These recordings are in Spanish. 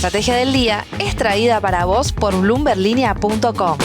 estrategia del día es traída para vos por bloomberlinia.com.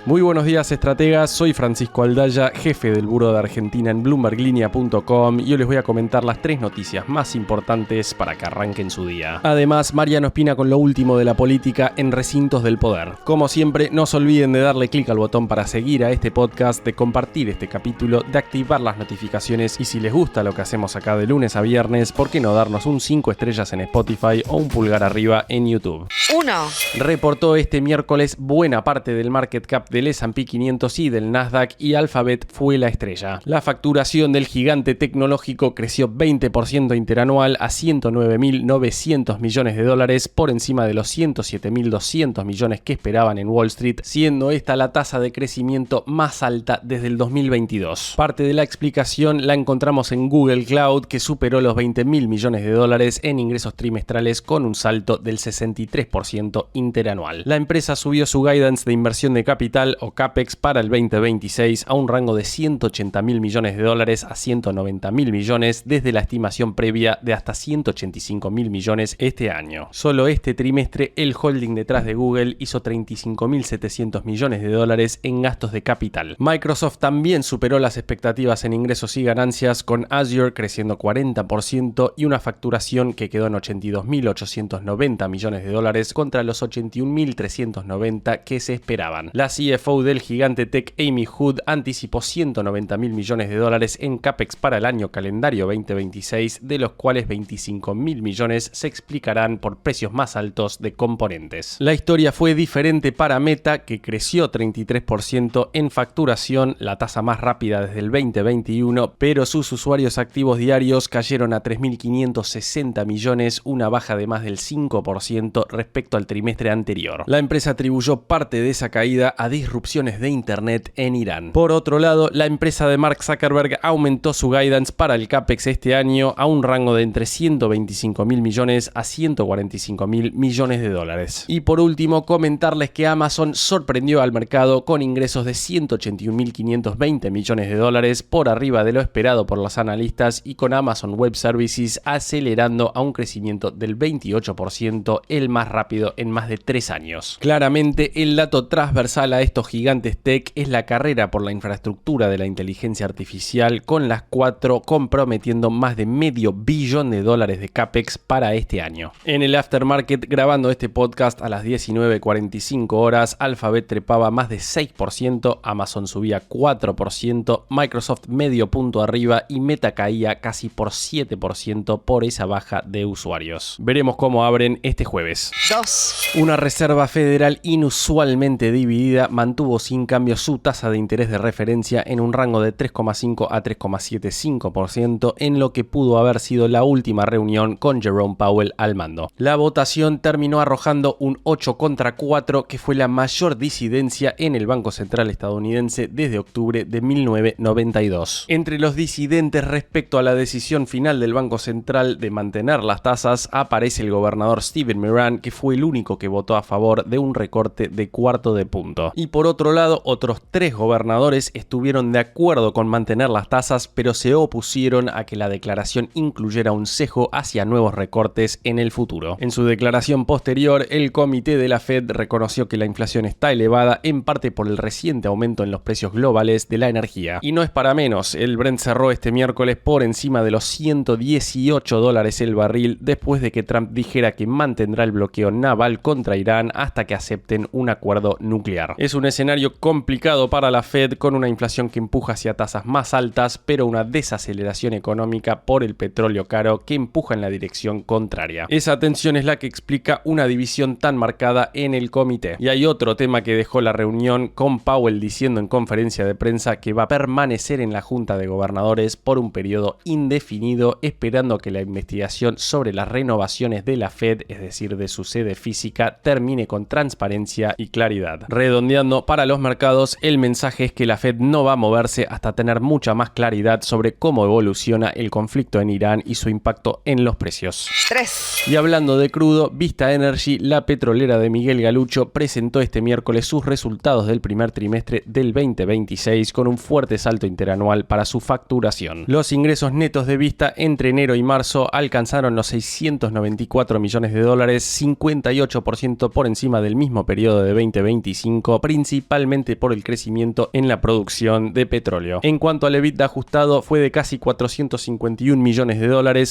Muy buenos días, estrategas. Soy Francisco Aldaya, jefe del Buró de Argentina en bloomberlinia.com, y hoy les voy a comentar las 3 noticias más importantes para que arranquen su día. Además, Mariano Espina con lo último de la política en recintos del poder. Como siempre, no se olviden de darle clic al botón para seguir a este podcast, de compartir este capítulo, de activar las notificaciones y si les gusta lo que hacemos acá de lunes a viernes, ¿por qué no darnos un 5 estrellas en Spotify o un pulgar arriba en YouTube? 1. Reportó este miércoles buena parte del market cap del S&P 500 y del Nasdaq, y Alphabet fue la estrella. La facturación del gigante tecnológico creció 20% interanual a 109.900 millones de dólares, por encima de los 107.200 millones que esperaban en Wall Street, siendo esta la tasa de crecimiento más alta desde el 2022. Parte de la explicación la encontramos en Google Cloud, que superó los 20.000 millones de dólares en ingresos trimestrales con un salto del 63% interanual. La empresa subió su guidance de inversión de capital o CAPEX para el 2026 a un rango de 180.000 millones de dólares a 190.000 millones desde la estimación previa de hasta 185.000 millones este año. Solo este trimestre el holding detrás de Google hizo 35.700 millones de dólares en gastos de capital. Microsoft también superó las expectativas en ingresos y ganancias, con Azure creciendo 40% y una facturación que quedó en 82.890 millones de dólares contra los 81.390 que se esperaban. La CFO del gigante tech Amy Hood anticipó 190.000 millones de dólares en CAPEX para el año calendario 2026, de los cuales 25.000 millones se explicarán por precios más altos de componentes. La historia fue diferente para Meta, que creció 33% en facturación, la tasa más rápida desde el 2021, pero sus usuarios activos diarios cayeron a 3.560 millones, una baja de más del 5% respecto al trimestre anterior. La empresa atribuyó parte de esa caída a disrupciones de Internet en Irán. Por otro lado, la empresa de Mark Zuckerberg aumentó su guidance para el CAPEX este año a un rango de entre 125.000 millones a 145.000 millones de dólares. Y por último, comentarles que Amazon sorprendió al mercado con ingresos de 181.520 millones de dólares, por arriba de lo esperado por los analistas, y con Amazon Web Services acelerando a un crecimiento del 28%, el más rápido en más de 3 años. Claramente, el dato transversal a estos gigantes tech es la carrera por la infraestructura de la inteligencia artificial, con las 4 comprometiendo más de $500 millones de dólares de CAPEX para este año. En el aftermarket, grabando este podcast a las 19:45 horas, Alphabet trepaba más de 6%, Amazon subía 4%, Microsoft medio punto arriba y Meta caía casi por 7% por esa baja de usuarios. Veremos cómo abren este jueves. 2. Una reserva federal inusualmente dividida mantuvo sin cambio su tasa de interés de referencia en un rango de 3,5 a 3,75%, en lo que pudo haber sido la última reunión con Jerome Powell al mando. La votación terminó arrojando un 8 contra 4, que fue la mayor disidencia en el Banco Central estadounidense desde octubre de 1992. Entre los disidentes respecto a la decisión final del Banco Central de mantener las tasas aparece el gobernador Steven Mnuchin, que fue el único que votó a favor de un recorte de cuarto de punto. Y por otro lado, otros 3 gobernadores estuvieron de acuerdo con mantener las tasas, pero se opusieron a que la declaración incluyera un cejo hacia nuevos recortes en el futuro. En su declaración posterior, el comité de la Fed reconoció que la inflación está elevada, en parte por el reciente aumento en los precios globales de la energía. Y no es para menos, el Brent cerró este miércoles por encima de los $118 el barril, después de que Trump dijera que mantendrá el bloqueo naval contra Irán hasta que acepten un acuerdo nuclear. Es un escenario complicado para la Fed, con una inflación que empuja hacia tasas más altas, pero una desaceleración económica por el petróleo caro que empuja en la dirección contraria. Esa tensión es la que explica una división tan marcada en el comité. Y hay otro tema que dejó la reunión, con Powell diciendo en conferencia de prensa que va a permanecer en la Junta de Gobernadores por un periodo indefinido, esperando que la investigación sobre las renovaciones de la Fed, es decir, de su sede física, termine con transparencia y claridad. Redondeando Redondeando para los mercados, el mensaje es que la Fed no va a moverse hasta tener mucha más claridad sobre cómo evoluciona el conflicto en Irán y su impacto en los precios. 3. Y hablando de crudo, Vista Energy, la petrolera de Miguel Galucho, presentó este miércoles sus resultados del primer trimestre del 2026 con un fuerte salto interanual para su facturación. Los ingresos netos de Vista entre enero y marzo alcanzaron los $694 millones, 58% por encima del mismo periodo de 2025, principalmente por el crecimiento en la producción de petróleo. En cuanto al EBITDA ajustado, fue de casi $451 millones,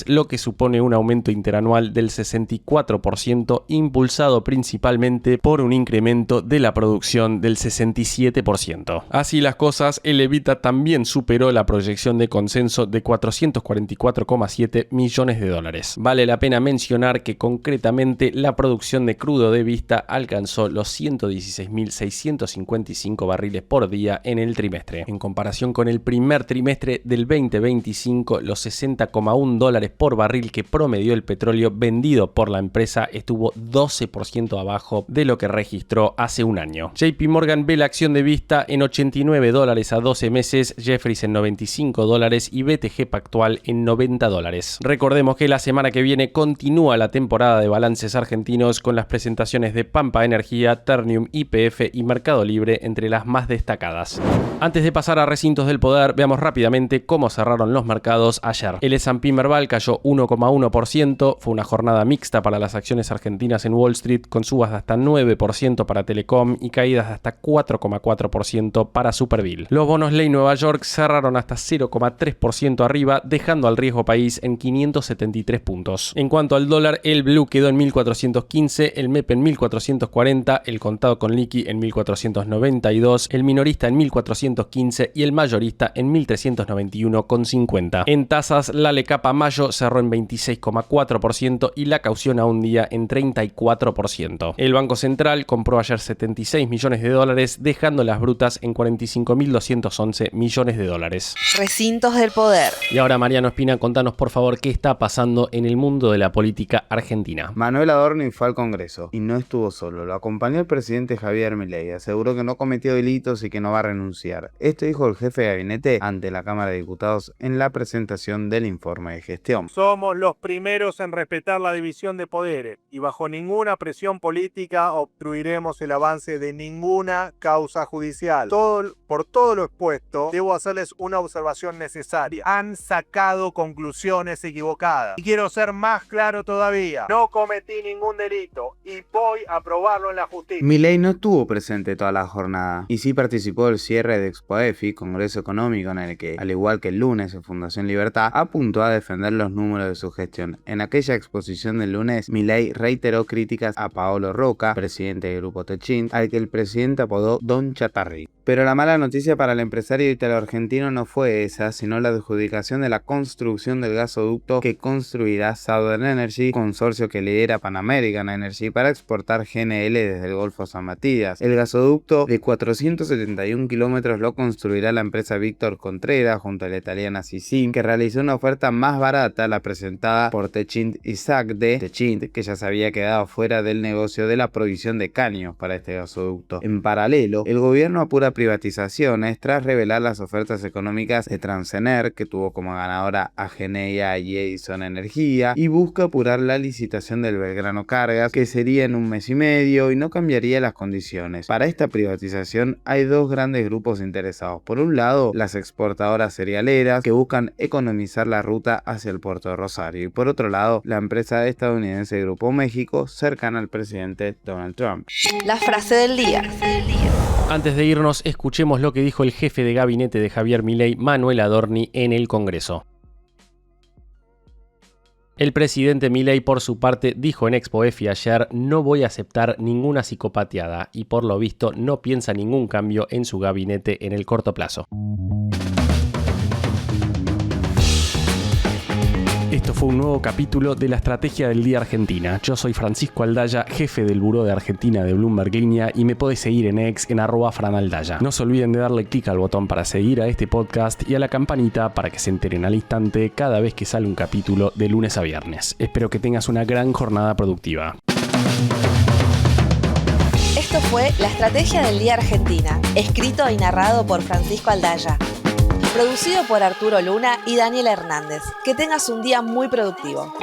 lo que supone un aumento interanual del 64%, impulsado principalmente por un incremento de la producción del 67%. Así las cosas, el EBITDA también superó la proyección de consenso de $444,7 millones. Vale la pena mencionar que concretamente la producción de crudo de Vista alcanzó los 116.655 barriles por día en el trimestre. En comparación con el primer trimestre del 2025, los $60,1 por barril que promedió el petróleo vendido por la empresa estuvo 12% abajo de lo que registró hace un año. JP Morgan ve la acción de Vista en $89 a 12 meses, Jefferies en $95 y BTG Pactual en $90. Recordemos que la semana que viene continúa la temporada de balances argentinos con las presentaciones de Pampa Energía, Ternium, YPF y Mercado Libre entre las más destacadas. Antes de pasar a recintos del poder, veamos rápidamente cómo cerraron los mercados ayer. El S&P Merval cayó 1,1%, fue una jornada mixta para las acciones argentinas en Wall Street, con subas de hasta 9% para Telecom y caídas de hasta 4,4% para Superville. Los bonos ley Nueva York cerraron hasta 0,3% arriba, dejando al riesgo país en 573 puntos. En cuanto al dólar, el blue quedó en 1415, el MEP en 1440, el contado con liqui en 1492, el minorista en 1415 y el mayorista en 1391,50. En tasas, la LECAP a mayo cerró en 26,4% y la caución a un día en 34%. El Banco Central compró ayer $76 millones, dejando las brutas en $45.211 millones. Recintos del poder. Y ahora, Mariano Espina, contanos por favor qué está pasando en el mundo de la política argentina. Manuel Adorni fue al Congreso y no estuvo solo. Lo acompañó el presidente Javier Milei. Aseguró que no cometió delitos y que no va a renunciar. Esto dijo el jefe de gabinete ante la Cámara de Diputados en la presentación del informe de gestión. Somos los primeros en respetar la división de poderes y bajo ninguna presión política obstruiremos el avance de ninguna causa judicial. Por todo lo expuesto, debo hacerles una observación necesaria. Han sacado conclusiones equivocadas. Y quiero ser más claro todavía. No cometí ningún delito y voy a probarlo en la justicia. Milei no estuvo presente toda la jornada y sí participó del cierre de ExpoEFI, Congreso Económico, en el que, al igual que el lunes en Fundación Libertad, apuntó a defender los números de su gestión. En aquella exposición del lunes, Milei reiteró críticas a Paolo Roca, presidente del grupo Techint, al que el presidente apodó Don Chatarri. Pero la mala noticia para el empresario italo-argentino no fue esa, sino la adjudicación de la construcción del gasoducto que construirá Southern Energy, consorcio que lidera Pan American Energy, para exportar GNL desde el Golfo San Matías. El gasoducto de 471 kilómetros lo construirá la empresa Víctor Contreras junto a la italiana Sisim, que realizó una oferta más barata, la presentada por Techint y SACDE. Techint, que ya se había quedado fuera del negocio de la provisión de caños para este gasoducto. En paralelo, el gobierno apura privatizaciones tras revelar las ofertas económicas de Transener, que tuvo como ganadora a Genea y Edison Energía, y busca apurar la licitación del Belgrano Cargas, que sería en un mes y medio y no cambiaría las condiciones. Para esta privatización hay dos grandes grupos interesados. Por un lado, las exportadoras cerealeras, que buscan economizar la ruta hacia el puerto de Rosario, y por otro lado, la empresa estadounidense Grupo México, cercana al presidente Donald Trump. La frase del día. Antes de irnos, escuchemos lo que dijo el jefe de gabinete de Javier Milei, Manuel Adorni, en el Congreso. El presidente Milei, por su parte, dijo en ExpoEFI ayer: no voy a aceptar ninguna psicopateada, y por lo visto no piensa ningún cambio en su gabinete en el corto plazo. Esto fue un nuevo capítulo de la Estrategia del Día Argentina. Yo soy Francisco Aldaya, jefe del Buró de Argentina de Bloomberg Línea, y me podés seguir en X en @franaldaya. No se olviden de darle clic al botón para seguir a este podcast y a la campanita para que se enteren al instante cada vez que sale un capítulo de lunes a viernes. Espero que tengas una gran jornada productiva. Esto fue La Estrategia del Día Argentina, escrito y narrado por Francisco Aldaya. Producido por Arturo Luna y Daniela Hernández. Que tengas un día muy productivo.